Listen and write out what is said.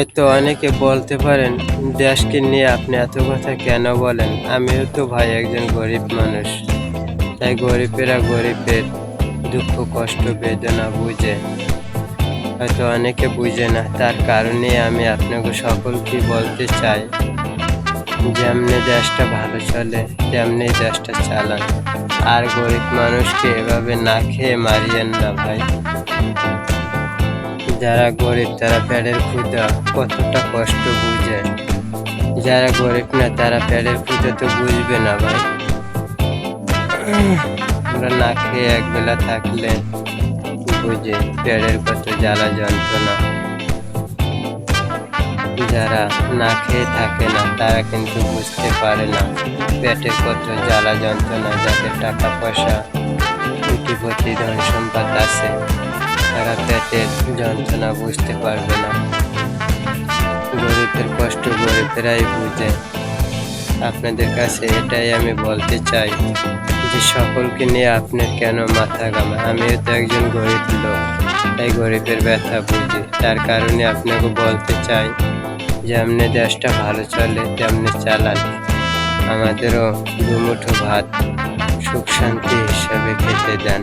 হয়তো অনেকে বলতে পারেন, দেশকে নিয়ে আপনি এত কথা কেন বলেন? আমিও তো ভাই একজন গরিব মানুষ, তাই গরিবেরা গরিবের দুঃখ কষ্ট বেদনা বুঝে। হয়তো অনেকে বুঝে না, তার কারণে আমি আপনাকে সকলকে বলতে চাই, যেমনি দেশটা ভালো চলে তেমনি দেশটা চালান। আর গরিব মানুষকে এভাবে না খেয়ে মারিয়েন না ভাই। যারা গরিব তারা পেটের ক্ষুধা কতটা কষ্ট বুঝে, যারা গরিব না তারা পেটের ক্ষুধা তো বুঝবে না ভাই। আমরা না খেয়ে একবেলা থাকলে বুঝে পেটের কত জ্বালা যন্ত্রণা। যারা না খেয়ে থাকে না তারা কিন্তু বুঝতে পারে না পেটের কত জ্বালা যন্ত্রণা। যাদের টাকা পয়সা কোটিপতি ধন সম্পদ আছে তারা পেটের যন্ত্রণা বুঝতে পারবে না। গরিবের কষ্ট গরিবেরাই বুঝে। আপনাদের কাছে এটাই আমি বলতে চাই যে সকলকে নিয়ে আপনার কেন মাথা ঘামা? আমিও তো একজন গরিব লোক, তাই গরিবের ব্যথা বুঝি। তার কারণে আপনাকে বলতে চাই, যেমনি দেশটা ভালো চলে তেমনি চালান। আমাদেরও দুমুঠো ভাত সুখ শান্তি হিসাবে খেতে দেন।